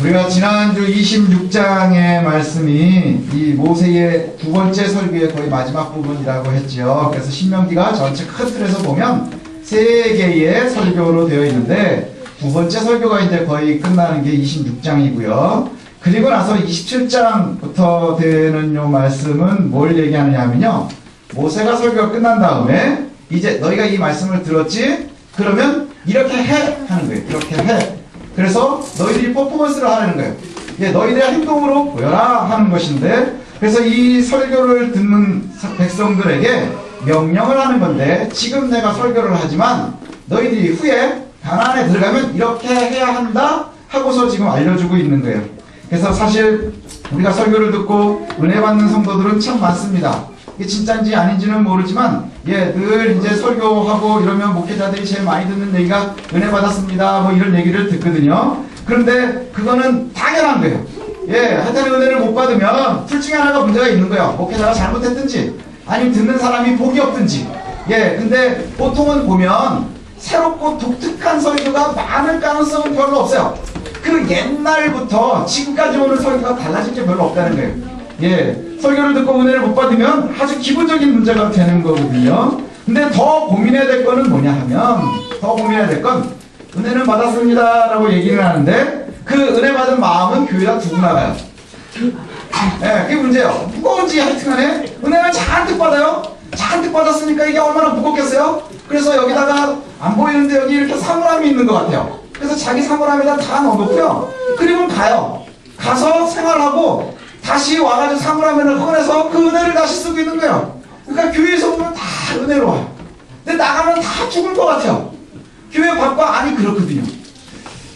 우리가 지난주 26장의 말씀이 이 모세의 두 번째 설교의 거의 마지막 부분이라고 했죠. 그래서 신명기가 전체 큰 틀에서 보면 세 개의 설교로 되어 있는데 두 번째 설교가 이제 거의 끝나는 게 26장이고요. 그리고 나서 27장부터 되는 요 말씀은 뭘 얘기하느냐 하면요. 모세가 설교가 끝난 다음에 이제 너희가 이 말씀을 들었지? 그러면 이렇게 해! 하는 거예요. 이렇게 해! 그래서 너희들이 퍼포먼스를 하라는 거예요. 예, 너희들의 행동으로 보여라 하는 것인데, 그래서 이 설교를 듣는 백성들에게 명령을 하는 건데, 지금 내가 설교를 하지만 너희들이 후에 가나안에 들어가면 이렇게 해야 한다 하고서 지금 알려주고 있는 거예요. 그래서 사실 우리가 설교를 듣고 은혜 받는 성도들은 참 많습니다. 이게 진짜인지 아닌지는 모르지만, 예, 늘 이제 설교하고 이러면 목회자들이 제일 많이 듣는 얘기가 은혜 받았습니다, 뭐 이런 얘기를 듣거든요. 그런데 그거는 당연한 거예요. 예, 하여튼 은혜를 못 받으면 둘 중에 하나가 문제가 있는 거예요. 목회자가 잘못했든지, 아니면 듣는 사람이 복이 없든지. 예, 근데 보통은 보면 새롭고 독특한 설교가 많을 가능성은 별로 없어요. 그 옛날부터 지금까지 오는 설교가 달라질 게 별로 없다는 거예요. 예, 설교를 듣고 은혜를 못 받으면 아주 기본적인 문제가 되는 거거든요. 근데 더 고민해야 될 거는 뭐냐 하면, 더 고민해야 될 건 은혜는 받았습니다 라고 얘기를 하는데 그 은혜 받은 마음은 교회가 두고 나가요. 예, 그게 문제예요. 무거운지 하여튼간에 은혜를 잔뜩 받아요. 잔뜩 받았으니까 이게 얼마나 무겁겠어요. 그래서 여기다가 안 보이는데 여기 이렇게 사물함이 있는 것 같아요. 그래서 자기 사물함에다 다 넣어놓고요. 그리고 가요. 가서 생활하고 다시 와가지고 사물함에는 꺼내서 그 은혜를 다시 쓰고 있는 거예요. 그러니까 교회에서 보면 다 은혜로 와요. 근데 나가면 다 죽을 것 같아요. 교회 밖과 안이 그렇거든요.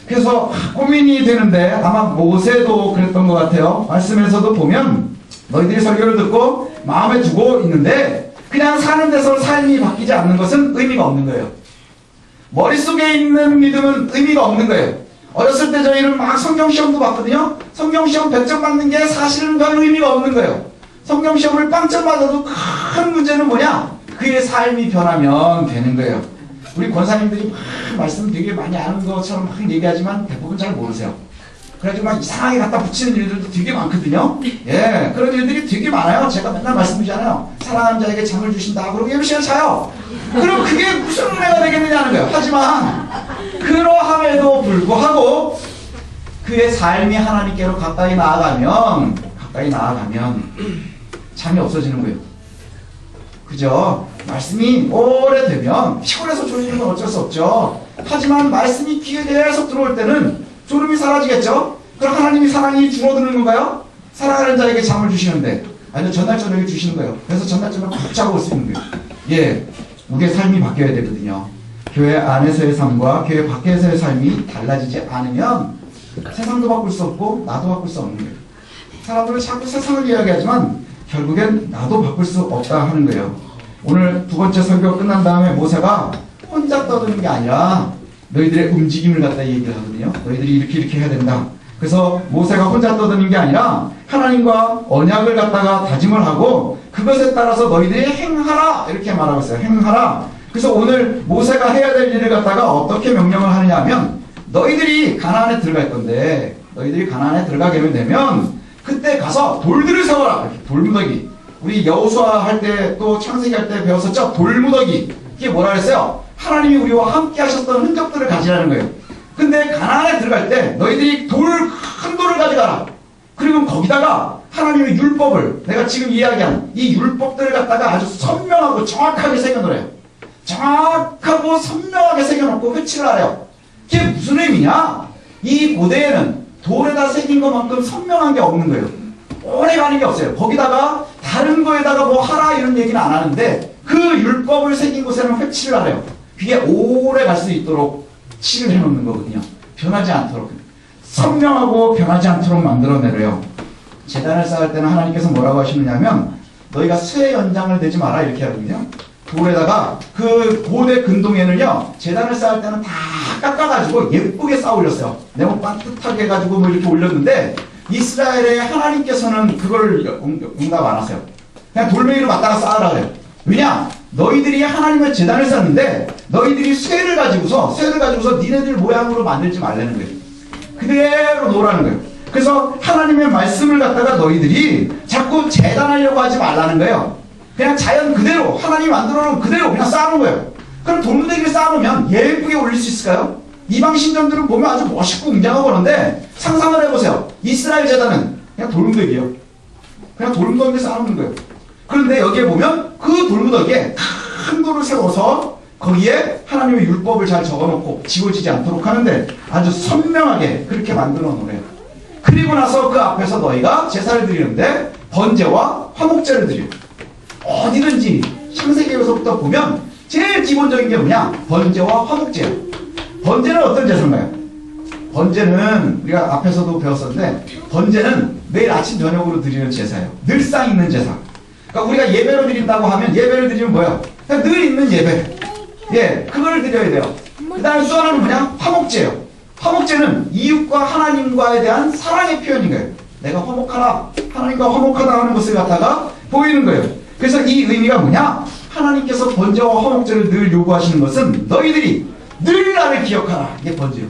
그래서 고민이 되는데 아마 모세도 그랬던 것 같아요. 말씀에서도 보면 너희들이 설교를 듣고 마음에 두고 있는데 그냥 사는 데서 삶이 바뀌지 않는 것은 의미가 없는 거예요. 머릿속에 있는 믿음은 의미가 없는 거예요. 어렸을 때 저희는 막 성경시험도 봤거든요. 성경시험 100점 받는 게 사실은 별 의미가 없는 거예요. 성경시험을 빵점 받아도 큰 문제는 뭐냐? 그의 삶이 변하면 되는 거예요. 우리 권사님들이 막 말씀 되게 많이 아는 것처럼 막 얘기하지만 대부분 잘 모르세요. 그래가지고 막 이상하게 갖다 붙이는 일들도 되게 많거든요. 예, 그런 일들이 되게 많아요. 제가 맨날 말씀드리잖아요. 사랑하는 자에게 잠을 주신다. 그러고 10시간 자요. 그럼 그게 무슨 은혜가 되겠느냐는 거예요. 하지만 그러함에도 불구하고 그의 삶이 하나님께로 가까이 나아가면 잠이 없어지는 거예요. 그죠? 말씀이 오래되면 피곤해서 졸리는 건 어쩔 수 없죠. 하지만 말씀이 귀에 계속 들어올 때는 졸음이 사라지겠죠? 그럼 하나님이 사랑이 줄어드는 건가요? 사랑하는 자에게 잠을 주시는데, 아니요, 전날 저녁에 주시는 거예요. 그래서 전날 저녁 푹 자고 올 수 있는 거예요. 예, 우리의 삶이 바뀌어야 되거든요. 교회 안에서의 삶과 교회 밖에서의 삶이 달라지지 않으면 세상도 바꿀 수 없고 나도 바꿀 수 없는 거예요. 사람들은 자꾸 세상을 이야기하지만 결국엔 나도 바꿀 수 없다 하는 거예요. 오늘 두 번째 설교가 끝난 다음에 모세가 혼자 떠드는 게 아니라 너희들의 움직임을 갖다 얘기를 하거든요. 너희들이 이렇게 해야 된다. 그래서 모세가 혼자 떠드는 게 아니라 하나님과 언약을 갖다가 다짐을 하고 그것에 따라서 너희들이 행하라 이렇게 말하고 있어요. 행하라. 그래서 오늘 모세가 해야 될 일을 갖다가 어떻게 명령을 하느냐 하면 너희들이 가나안에 들어갈 건데 너희들이 가나안에 들어가게 되면 그때 가서 돌들을 세워라. 이렇게 돌무더기. 우리 여호수아 할 때 또 창세기 할 때 배웠었죠. 돌무더기. 이게 뭐라 그랬어요? 하나님이 우리와 함께 하셨던 흔적들을 가지라는 거예요. 근데 가나안에 들어갈 때 너희들이 큰 돌을 가져가라. 그리고 거기다가 하나님의 율법을 내가 지금 이야기한 이 율법들을 갖다가 아주 선명하고 정확하게 새겨놓으래요. 정확하고 선명하게 새겨놓고 회치를 하래요. 이게 무슨 의미냐? 이 고대에는 돌에다 새긴 것만큼 선명한 게 없는 거예요. 오래 가는 게 없어요. 거기다가 다른 거에다가 뭐 하라 이런 얘기는 안 하는데 그 율법을 새긴 곳에는 회치를 하래요. 그게 오래 갈 수 있도록 칠을 해놓는 거거든요. 변하지 않도록. 선명하고 변하지 않도록 만들어내래요. 제단을 쌓을 때는 하나님께서 뭐라고 하시느냐면 너희가 쇠 연장을 대지 마라 이렇게 하거든요. 돌에다가 그 고대 근동에는요 제단을 쌓을 때는 다 깎아가지고 예쁘게 쌓아 올렸어요. 네모 반듯하게 해가지고 뭐 이렇게 올렸는데 이스라엘의 하나님께서는 그걸 응답 안 하세요. 그냥 돌멩이로 갖다가 쌓으라 그래요. 왜냐? 너희들이 하나님의 제단을 쌓는데 너희들이 쇠를 가지고서 니네들 모양으로 만들지 말라는 거예요. 그대로 놓으라는 거예요. 그래서 하나님의 말씀을 갖다가 너희들이 자꾸 재단하려고 하지 말라는 거예요. 그냥 자연 그대로 하나님이 만들어 놓은 그대로 그냥 쌓아놓은 거예요. 그럼 돌무더기를 쌓아놓으면 예쁘게 올릴 수 있을까요? 이방 신전들은 보면 아주 멋있고 웅장하고 그런데 상상을 해보세요. 이스라엘 제단은 그냥 돌무더기예요. 그냥 돌무더기를 쌓아놓는 거예요. 그런데 여기에 보면 그 돌무더기에 큰 돌을 세워서 거기에 하나님의 율법을 잘 적어놓고 지워지지 않도록 하는데 아주 선명하게 그렇게 만들어 놓으래요. 그리고 나서 그 앞에서 너희가 제사를 드리는데 번제와 화목제를 드려요. 어디든지 창세기에서부터 보면 제일 기본적인 게 뭐냐? 번제와 화목제예요. 번제는 어떤 제사인가요? 번제는 우리가 앞에서도 배웠었는데 번제는 매일 아침 저녁으로 드리는 제사예요. 늘상 있는 제사. 그러니까 우리가 예배로 드린다고 하면 예배를 드리면 뭐예요? 그냥 늘 있는 예배. 예, 그걸 드려야 돼요. 그 다음에 또 하나는 뭐냐? 화목제예요. 화목제는 이웃과 하나님과에 대한 사랑의 표현인 거예요. 내가 화목하라, 하나님과 화목하다 하는 것을 갖다가 보이는 거예요. 그래서 이 의미가 뭐냐? 하나님께서 번제와 화목제를 늘 요구하시는 것은 너희들이 늘 나를 기억하라. 이게 번제요.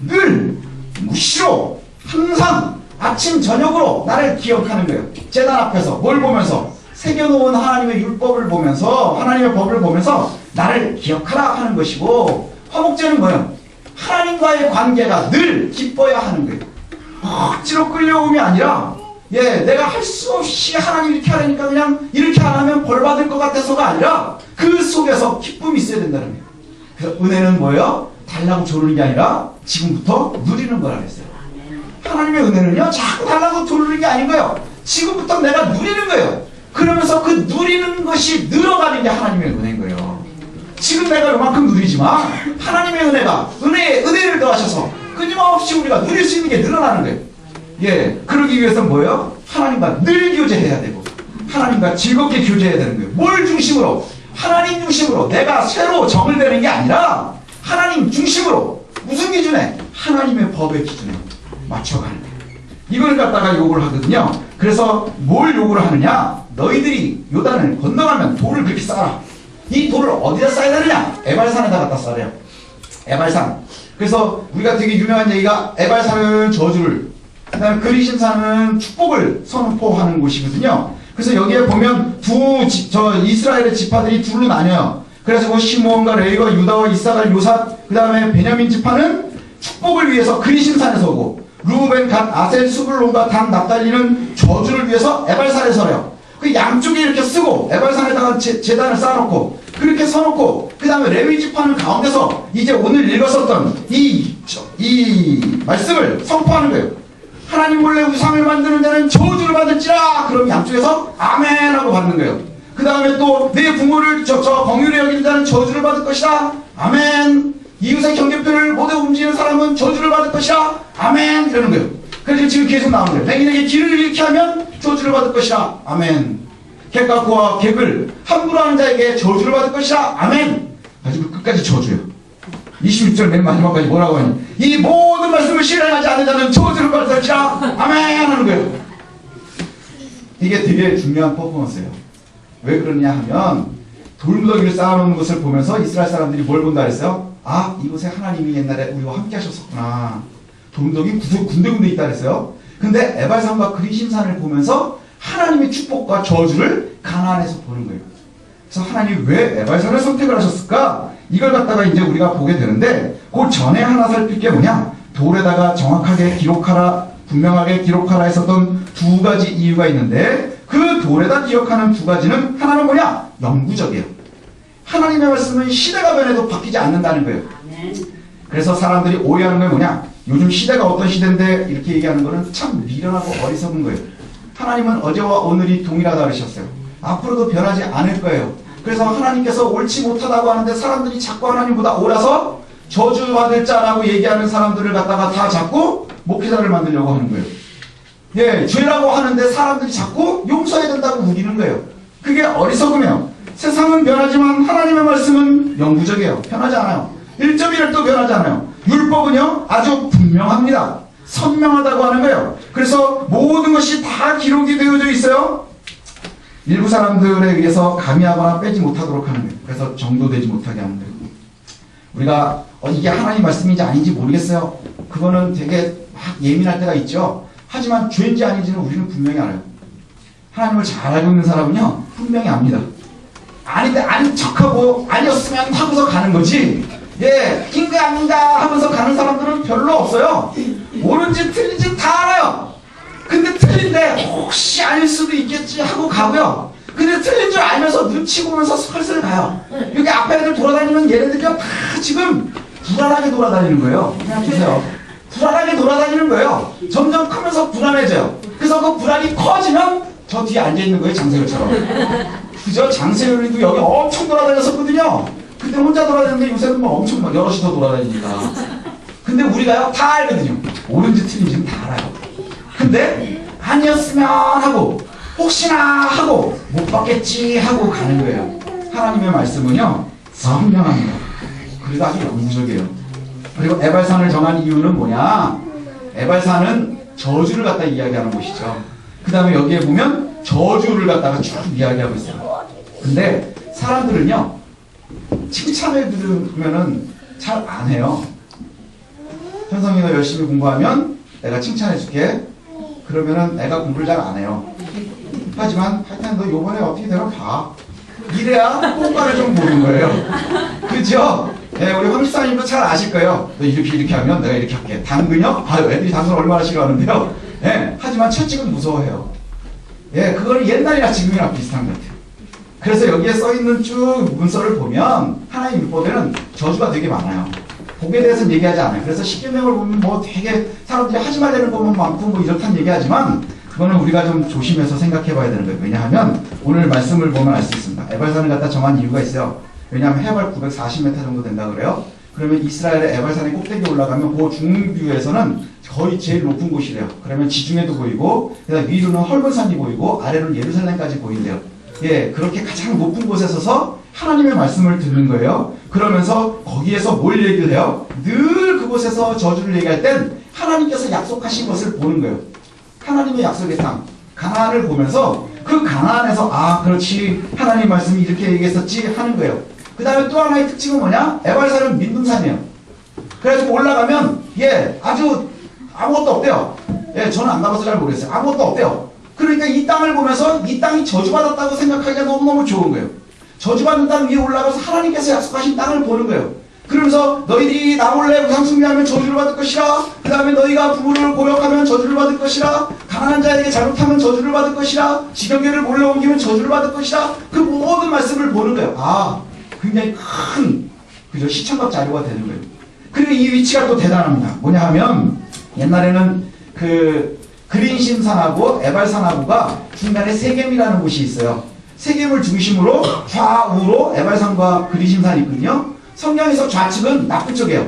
늘 무시로 항상 아침 저녁으로 나를 기억하는 거예요. 제단 앞에서 뭘 보면서? 새겨놓은 하나님의 율법을 보면서 하나님의 법을 보면서 나를 기억하라 하는 것이고, 화목제는 뭐예요? 하나님과의 관계가 늘 기뻐야 하는 거예요. 억지로 끌려오음이 아니라 내가 할 수 없이 하나님 이렇게 하라니까 그냥 이렇게 안 하면 벌 받을 것 같아서가 아니라 그 속에서 기쁨이 있어야 된다는 거예요. 그래서 은혜는 뭐예요? 달라고 조르는 게 아니라 지금부터 누리는 거라 그랬어요. 하나님의 은혜는요, 자꾸 달라고 조르는 게 아닌 거예요. 지금부터 내가 누리는 거예요. 그러면서 그 누리는 것이 늘어가는 게 하나님의 은혜인 거예요. 지금 내가 요만큼 누리지만 하나님의 은혜가 은혜를 더하셔서 끊임없이 우리가 누릴 수 있는 게 늘어나는 거예요. 그러기 위해서는 뭐예요? 하나님과 늘 교제해야 되고 하나님과 즐겁게 교제해야 되는 거예요. 뭘 중심으로? 하나님 중심으로. 내가 새로 정을 내는 게 아니라 하나님 중심으로. 무슨 기준에? 하나님의 법의 기준에 맞춰가는 거예요. 이걸 갖다가 요구를 하거든요. 그래서 뭘 요구를 하느냐? 너희들이 요단을 건너가면 돌을 그렇게 쌓아라. 이 돌을 어디다 쌓아야 되느냐? 에발산에다 갖다 쌓아요. 에발산. 그래서 우리가 되게 유명한 얘기가 에발산은 저주를, 그 다음에 그리심산은 축복을 선포하는 곳이거든요. 그래서 여기에 보면 이스라엘의 지파들이 둘로 나뉘어요. 그래서 그 시므온과 레위와 유다와 이사갈, 요삿, 그 다음에 베냐민 지파는 축복을 위해서 그리심산에서 오고, 루벤, 갓, 아셀, 스불론과 단, 납달리는 저주를 위해서 에발산에 서래요. 그 양쪽에 이렇게 쓰고 에발산에다가 제단을 쌓아놓고 그렇게 서놓고, 그 다음에 레위 지파는 가운데서 이제 오늘 읽었었던 이 말씀을 선포하는 거예요. 하나님 몰래 우상을 만드는 자는 저주를 받을지라. 그럼 양쪽에서 아멘 하고 받는 거예요. 그 다음에 또 내 부모를 긍휼히 여기는 자는 저주를 받을 것이다. 아멘. 이웃의 경계표를 못해 움직이는 사람은 저주를 받을 것이다. 아멘. 이러는 거예요. 그래서 지금 계속 나오는 거예요. 맹인에게 길을 잃게 하면 저주를 받을 것이다. 아멘. 객과 객을 함부로 하는 자에게 저주를 받을 것이다. 아멘. 아주 끝까지 저주예요. 26절 맨 마지막까지 뭐라고 하니? 이 모든 말씀을 실행하지 않는 자는 저주를 받을 것이다. 아멘 하는 거예요. 이게 되게 중요한 퍼포먼스예요. 왜 그러냐 하면 돌무더기를 쌓아놓는 것을 보면서 이스라엘 사람들이 뭘 본다 그랬어요? 아, 이곳에 하나님이 옛날에 우리와 함께 하셨었구나. 돌무더기 군데군데 있다 그랬어요. 근데 에발산과 그리심산을 보면서 하나님의 축복과 저주를 가나안에서 보는 거예요. 그래서 하나님이 왜 에발산을 선택을 하셨을까? 이걸 갖다가 이제 우리가 보게 되는데, 그 전에 하나 살필 게 뭐냐? 돌에다가 정확하게 기록하라, 분명하게 기록하라 했었던 두 가지 이유가 있는데, 그 돌에다 기억하는 두 가지는 하나는 뭐냐? 영구적이에요. 하나님의 말씀은 시대가 변해도 바뀌지 않는다는 거예요. 그래서 사람들이 오해하는 게 뭐냐? 요즘 시대가 어떤 시대인데 이렇게 얘기하는 거는 참 미련하고 어리석은 거예요. 하나님은 어제와 오늘이 동일하다 그러셨어요. 앞으로도 변하지 않을 거예요. 그래서 하나님께서 옳지 못하다고 하는데 사람들이 자꾸 하나님보다 옳아서 저주받을 자라고 얘기하는 사람들을 갖다가 다 자꾸 목회자를 만들려고 하는 거예요. 죄라고 하는데 사람들이 자꾸 용서해야 된다고 우기는 거예요. 그게 어리석으며, 세상은 변하지만 하나님의 말씀은 영구적이에요. 변하지 않아요. 1.1도 변하지 않아요. 율법은요 아주 분명합니다. 선명하다고 하는 거예요. 그래서 모든 것이 다 기록이 되어져 있어요. 일부 사람들에 의해서 가미하거나 빼지 못하도록 하는 거예요. 그래서 정도되지 못하게 하는 거예요. 우리가 이게 하나님 말씀인지 아닌지 모르겠어요. 그거는 되게 막 예민할 때가 있죠. 하지만 죄인지 아닌지는 우리는 분명히 알아요. 하나님을 잘 알고 있는 사람은요, 분명히 압니다. 아닌데 아닌 척하고 아니었으면 하고서 가는 거지. 예, 인가 하면서 가는 사람들은 별로 없어요. 옳은지 틀린지 다 알아요. 근데 틀린데 혹시 아닐 수도 있겠지 하고 가고요. 근데 틀린 줄 알면서 눈치 보면서 슬슬 가요. 여기 앞에 애들 돌아다니면 얘네들이요 다 지금 불안하게 돌아다니는 거예요. 그냥 보세요. 불안하게 돌아다니는 거예요. 점점 크면서 불안해져요. 그래서 그 불안이 커지면 저 뒤에 앉아있는 거예요. 장세율처럼. 그죠? 장세율이도 여기 엄청 돌아다녔었거든요. 그때 혼자 돌아다녔는데 요새는 뭐 엄청 여럿이 더 돌아다니니까. 근데 우리가요 다 알거든요. 옳은지 틀린지는 다 알아요. 근데 아니었으면 하고 혹시나 하고 못 받겠지 하고 가는 거예요. 하나님의 말씀은요 선명합니다. 그리고 아주 영구적이에요. 그리고 에발산을 정한 이유는 뭐냐? 에발산은 저주를 갖다 이야기하는 곳이죠. 그 다음에 여기에 보면 저주를 갖다가 쭉 이야기하고 있어요. 근데 사람들은요 칭찬을 들으면은 잘 안 해요. 현성이 너 열심히 공부하면 내가 칭찬해줄게. 그러면은 내가 공부를 잘 안 해요. 하지만 하여튼 너 요번에 어떻게 되나 봐. 이래야 효과를 좀 보는 거예요. 그죠? 예, 우리 황 집사님도 잘 아실 거예요. 너 이렇게 하면 내가 이렇게 할게. 당근요? 아, 애들이 당근 얼마나 싫어하는데요. 예, 하지만 채찍은 무서워해요. 예, 그거는 옛날이나 지금이랑 비슷한 것 같아요. 그래서 여기에 써있는 쭉 문서를 보면 하나님 율법에는 저주가 되게 많아요. 복에 대해서는 얘기하지 않아요. 그래서 십계명을 보면 뭐 되게 사람들이 하지 말라는 법은 많고 뭐 이렇다는 얘기하지만 그거는 우리가 좀 조심해서 생각해 봐야 되는 거예요. 왜냐하면 오늘 말씀을 보면 알 수 있습니다. 에발산을 갖다 정한 이유가 있어요. 왜냐하면 해발 940m 정도 된다 그래요. 그러면 이스라엘의 에발산의 꼭대기에 올라가면 그 중뷰에서는 거의 제일 높은 곳이래요. 그러면 지중해도 보이고 그다음 위로는 헐본 산이 보이고 아래로는 예루살렘까지 보인대요. 예, 그렇게 가장 높은 곳에 서서 하나님의 말씀을 듣는 거예요. 그러면서 거기에서 뭘 얘기를 해요? 늘 그곳에서 저주를 얘기할 땐 하나님께서 약속하신 것을 보는 거예요. 하나님의 약속의 땅, 가나안을 보면서 그 가나안에서 아 그렇지 하나님 말씀이 이렇게 얘기했었지 하는 거예요. 그 다음에 또 하나의 특징은 뭐냐? 에발산은 민둥산이에요. 그래가지고 올라가면 예 아주 아무것도 없대요. 예, 저는 안 가봐서 잘 모르겠어요. 아무것도 없대요. 그러니까 이 땅을 보면서 이 땅이 저주받았다고 생각하기가 너무너무 좋은 거예요. 저주받는 땅 위에 올라가서 하나님께서 약속하신 땅을 보는 거예요. 그러면서 너희들이 나 몰래 우상숭배하면 저주를 받을 것이라. 그 다음에 너희가 부부를 고역하면 저주를 받을 것이라. 가난한 자에게 잘못하면 저주를 받을 것이라. 지경계를 몰래 옮기면 저주를 받을 것이라. 그 모든 말씀을 보는 거예요. 아, 굉장히 큰 그죠 시청각 자료가 되는 거예요. 그리고 이 위치가 또 대단합니다. 뭐냐 하면 옛날에는 그 그린심산하고 에발산하고가 중간에 세겜이라는 곳이 있어요. 세겜을 중심으로 좌우로 에발산과 그린심산이 있거든요. 성경에서 좌측은 나쁜 쪽이에요.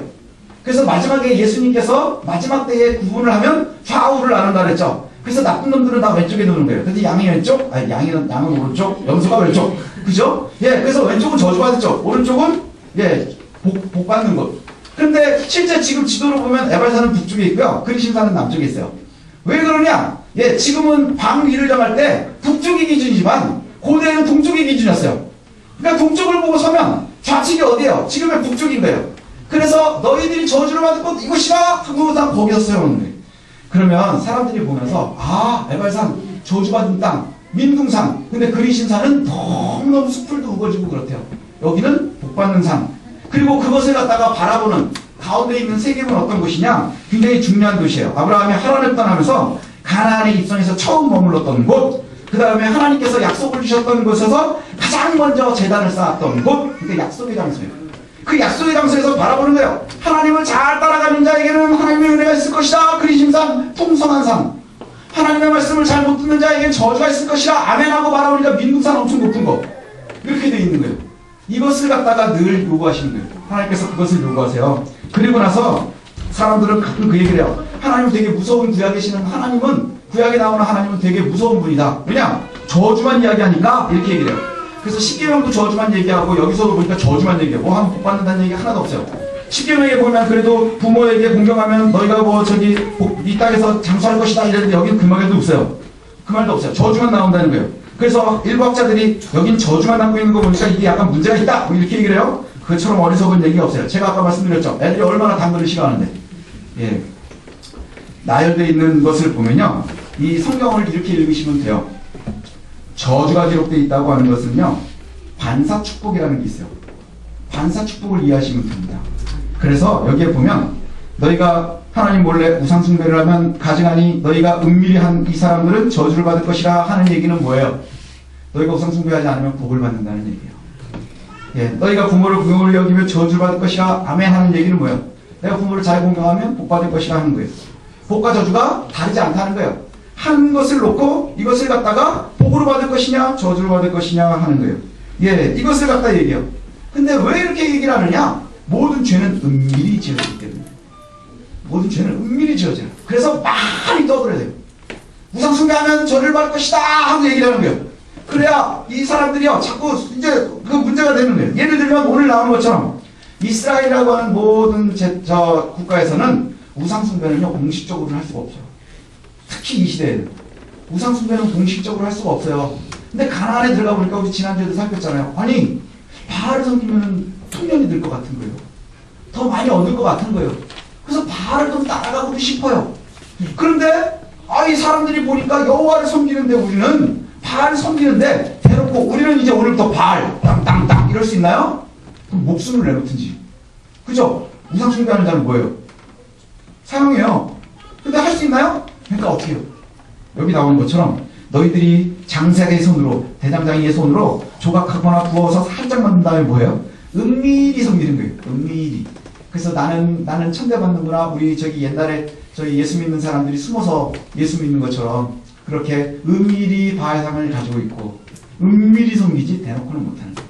그래서 마지막에 예수님께서 마지막 때에 구분을 하면 좌우를 나눈다 그랬죠. 그래서 나쁜 놈들은 다 왼쪽에 두는 거예요. 근데 양이 왼쪽, 아니 양은 오른쪽, 염소가 왼쪽. 그죠? 예, 그래서 왼쪽은 저주받은 쪽, 오른쪽은 예 복 받는 것. 그런데 실제 지금 지도로 보면 에발산은 북쪽에 있고요. 그린심산은 남쪽에 있어요. 왜 그러냐? 예, 지금은 방위를 정할 때 북쪽이 기준이지만 고대에는 동쪽이 기준이었어요. 그러니까 동쪽을 보고 서면 좌측이 어디예요? 지금의 북쪽인 거예요. 그래서 너희들이 저주를 받을 것 이것이라 하고 다 거기서 세우는 거예요. 그러면 사람들이 보면서 아 에발산 저주받은 땅 민둥산 근데 그리신산은 너무너무 숲풀도 우거지고 그렇대요. 여기는 복받는 산. 그리고 그것을 갖다가 바라보는 가운데 있는 세겜은 어떤 곳이냐? 굉장히 중요한 곳이에요. 아브라함이 하란을 떠나면서 가나안에 입성해서 처음 머물렀던 곳, 그 다음에 하나님께서 약속을 주셨던 곳에서 가장 먼저 제단을 쌓았던 곳, 그러니까 약속의 장소예요. 그 약속의 장소에서 바라보는 거예요. 하나님을 잘 따라가는 자에게는 하나님의 은혜가 있을 것이다. 그리심산, 통성한 산. 하나님의 말씀을 잘 못 듣는 자에게는 저주가 있을 것이라 아멘하고 바라보니까 민둥산 엄청 높은 거. 이렇게 돼 있는 거예요. 이것을 갖다가 늘 요구하시는 거예요. 하나님께서 그것을 요구하세요. 그리고 나서 사람들은 가끔 그 얘기를 해요. 하나님은 되게 무서운 구약에 계시는 하나님은 구약에 나오는 하나님은 되게 무서운 분이다. 왜냐? 저주만 이야기하니까 이렇게 얘기를 해요. 그래서 십계명도 저주만 얘기하고 여기서도 보니까 저주만 얘기하고 뭐 하면 복 받는다는 얘기 하나도 없어요. 십계명에 보면 그래도 부모에게 공경하면 너희가 뭐 저기 이 땅에서 장수할 것이다 이랬는데 여기는 그 말도 없어요. 그 말도 없어요. 저주만 나온다는 거예요. 그래서 일부 학자들이 여긴 저주만 담고 있는 거 보니까 이게 약간 문제가 있다 뭐 이렇게 얘기를 해요. 그처럼 어리석은 얘기가 없어요. 제가 아까 말씀드렸죠. 애들이 얼마나 당근을 싫어하는데. 예. 나열되어 있는 것을 보면요. 이 성경을 이렇게 읽으시면 돼요. 저주가 기록되어 있다고 하는 것은요. 반사축복이라는 게 있어요. 반사축복을 이해하시면 됩니다. 그래서 여기에 보면 너희가 하나님 몰래 우상숭배를 하면 가증하니 너희가 은밀히 한 이 사람들은 저주를 받을 것이라 하는 얘기는 뭐예요? 너희가 우상숭배하지 않으면 복을 받는다는 얘기예요. 예, 너희가 부모를 긍휼히 여기며 저주를 받을 것이라 아멘 하는 얘기는 뭐예요? 내가 부모를 잘 공경하면 복 받을 것이라 하는 거예요. 복과 저주가 다르지 않다는 거예요. 한 것을 놓고 이것을 갖다가 복으로 받을 것이냐 저주를 받을 것이냐 하는 거예요. 예, 이것을 갖다 얘기해요. 근데 왜 이렇게 얘기를 하느냐? 모든 죄는 은밀히 지어지기 때문에. 모든 죄는 은밀히 지어져요. 그래서 많이 떠들어야 돼요. 우상숭배하면 저주를 받을 것이다 하고 얘기를 하는 거예요. 그래야 이 사람들이요 자꾸 이제 그 문제가 되는 거예요. 예를 들면 오늘 나오는 것처럼 이스라엘이라고 하는 모든 국가에서는 우상숭배는요 공식적으로 할 수가 없어요. 특히 이 시대에는 우상숭배는 공식적으로 할 수가 없어요. 근데 가나안에 들어가 보니까 우리 지난주에도 살폈잖아요. 아니 바알을 섬기면 통년이 될 것 같은 거예요. 더 많이 얻을 것 같은 거예요. 그래서 바알을 좀 따라가고 싶어요. 그런데 이 사람들이 보니까 여호와를 섬기는데 우리는 바알을 섬기는데 대놓고 우리는 이제 오늘부터 바알 땅땅땅 이럴 수 있나요? 그럼 목숨을 내놓든지. 그죠? 우상숭배하는 자는 뭐예요? 사형이에요. 근데 할 수 있나요? 그러니까 어떻게 해요? 여기 나오는 것처럼 너희들이 장작의 손으로 대장장이의 손으로 조각하거나 부어서 살짝 만든 다음에 뭐예요? 은밀히 섬기는 거예요. 은밀히. 그래서 나는 천대받는구나. 우리 저기 옛날에 저희 예수 믿는 사람들이 숨어서 예수 믿는 것처럼 그렇게 은밀히 바알상을 가지고 있고 은밀히 섬기지 대놓고는 못하는 거예요.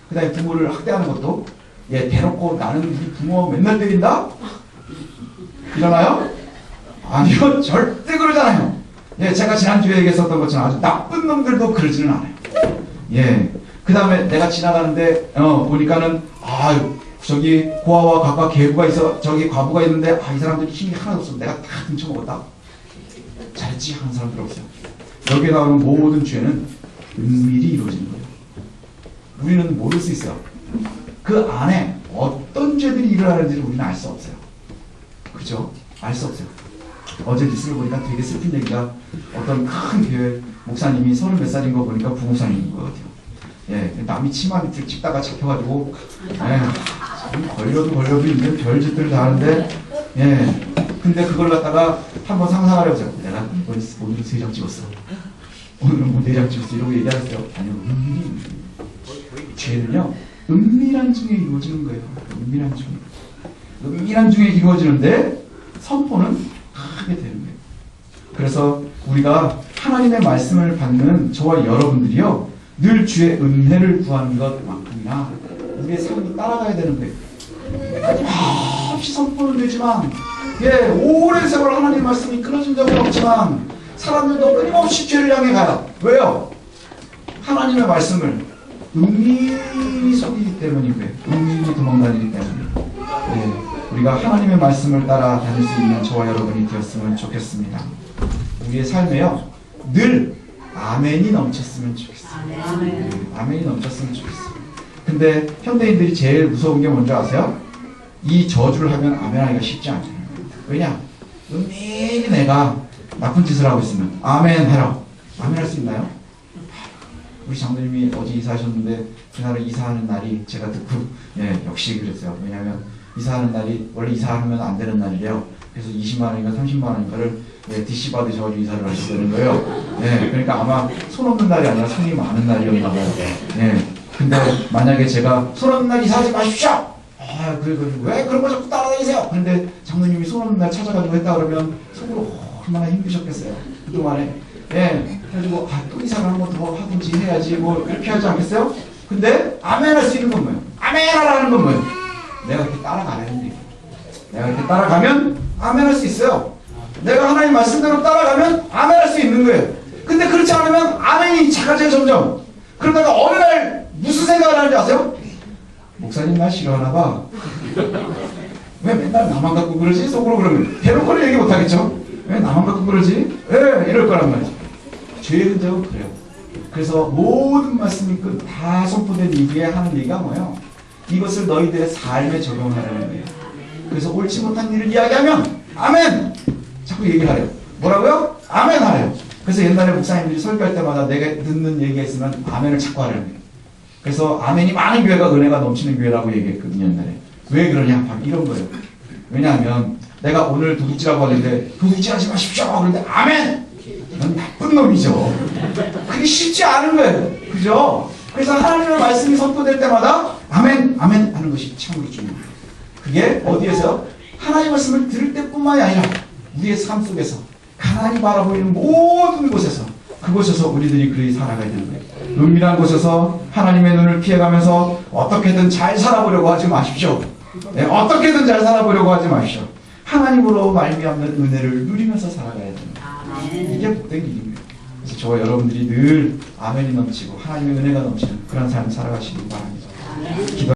그 다음에 부모를 학대하는 것도 대놓고 나는 우리 부모 맨날 때린다? 일어나요? 아니요. 절대 그러잖아요. 제가 지난주에 얘기했었던 것처럼 아주 나쁜 놈들도 그러지는 않아요. 그 다음에 내가 지나가는데 보니까는 저기 고아와 각각 계부가 있어 저기 과부가 있는데 이 사람들이 힘이 하나도 없어. 내가 다 등쳐먹었다. 잘했지 하는 사람들 없어요. 여기에 나오는 모든 죄는 은밀히 이루어지는 거예요. 우리는 모를 수 있어요. 그 안에 어떤 죄들이 일어나는지를 우리는 알 수 없어요. 그죠? 알 수 없어요. 어제 뉴스를 보니까 되게 슬픈 얘기가 어떤 큰 교회 목사님이 30몇 살인 거 보니까 부목사님인 것 같아요. 남이 치마 밑을 찍다가 잡혀가지고 걸려도 있는 별짓들을 다 하는데 근데 그걸 갖다가 한번 상상하려고 내가 오늘 3장 찍었어. 오늘은 4장 찍었어. 이러고 얘기하겠어요. 아니요. 은밀히. 죄는요. 은밀한 중에 이루어지는 거예요. 은밀한 중에 이루어지는데 선포는 크게 되는 거예요. 그래서 우리가 하나님의 말씀을 받는 저와 여러분들이요. 늘 주의 은혜를 구하는 것만큼이나 우리의 삶이 따라가야 되는 거예요. 없이 선포는 되지만 오랜 세월 하나님 말씀이 끊어진 적은 없지만 사람들도 끊임없이 죄를 향해 가요. 왜요? 하나님의 말씀을 은밀히 속이기 때문이고요. 은밀히 도망다니기 때문에 우리가 하나님의 말씀을 따라 다닐 수 있는 저와 여러분이 되었으면 좋겠습니다. 우리의 삶에요. 늘 아멘이 넘쳤으면 좋겠어요. 아멘이 넘쳤으면 좋겠어요. 근데 현대인들이 제일 무서운 게 뭔지 아세요? 이 저주를 하면 아멘하기가 쉽지 않아요. 왜냐? 은밀히 내가 나쁜 짓을 하고 있으면 아멘 해라. 아멘 할 수 있나요? 우리 장로님이 어제 이사하셨는데 그날은 이사하는 날이 제가 듣고 역시 그랬어요. 왜냐하면 이사하는 날이 원래 이사하면 안 되는 날이래요. 그래서 20만 원인가 30만 원인가를 DC 받으셔가지고 이사를 하시는 거예요. 그러니까 아마 손 없는 날이 아니라 손이 많은 날이었나 봐요. 근데 만약에 제가 손 없는 날 이사하지 마십시오. 왜 그런 거 자꾸 따라다니세요? 그런데 장로님이 손 없는 날 찾아가지고 했다 그러면 속으로 얼마나 힘드셨겠어요. 그동안에. 그래가지고 또 이사를 한 번 더 하든지 해야지 뭐 이렇게 하지 않겠어요? 근데 아멘 할 수 있는 건 뭐예요? 아멘 하라는 건 뭐예요? 내가 이렇게 따라가야 되는데 내가 이렇게 따라가면 아멘 할 수 있어요. 내가 하나님 말씀대로 따라가면 아멘 할 수 있는 거예요. 근데 그렇지 않으면 아멘이 작아져요 점점. 그러다가 어느 날 무슨 생각을 하는지 아세요? 목사님 날 싫어하나 봐. 왜 맨날 나만 갖고 그러지? 속으로 그러면 대놓고는 얘기 못하겠죠? 왜 나만 갖고 그러지? 이럴 거란 말이죠. 죄의 흔적은 그래요. 그래서 모든 말씀이 다 선포된 이후에 하는 얘기가 뭐예요? 이것을 너희들의 삶에 적용하라는 거예요. 그래서 옳지 못한 일을 이야기하면 아멘! 자꾸 얘기하래요. 뭐라고요? 아멘 하래요. 그래서 옛날에 목사님들이 설교할 때마다 내가 듣는 얘기가 있으면 아멘을 자꾸 하라는 거예요. 그래서 아멘이 많은 교회가 은혜가 넘치는 교회라고 얘기했거든요, 옛날에. 왜 그러냐? 바로 이런 거예요. 왜냐하면 내가 오늘 도둑질하고 하는데 도둑질하지 마십시오. 그런데 아멘! 넌 나쁜 놈이죠. 그게 쉽지 않은 거예요. 그죠? 그래서 하나님의 말씀이 선포될 때마다 아멘, 아멘 하는 것이 참으로 중요해요. 그게 어디에서요? 하나님의 말씀을 들을 때뿐만이 아니라 우리의 삶 속에서 가난이 바라보이는 모든 곳에서 그곳에서 우리들이 그리 살아가야 되는 거예요. 은밀한 곳에서 하나님의 눈을 피해가면서 어떻게든 잘 살아보려고 하지 마십시오. 네, 어떻게든 잘 살아보려고 하지 마십시오. 하나님으로 말미암는 은혜를 누리면서 살아가야 됩니다. 이게 복된 길입니다. 그래서 저와 여러분들이 늘 아멘이 넘치고 하나님의 은혜가 넘치는 그런 삶을 살아가시기 바랍니다. 기도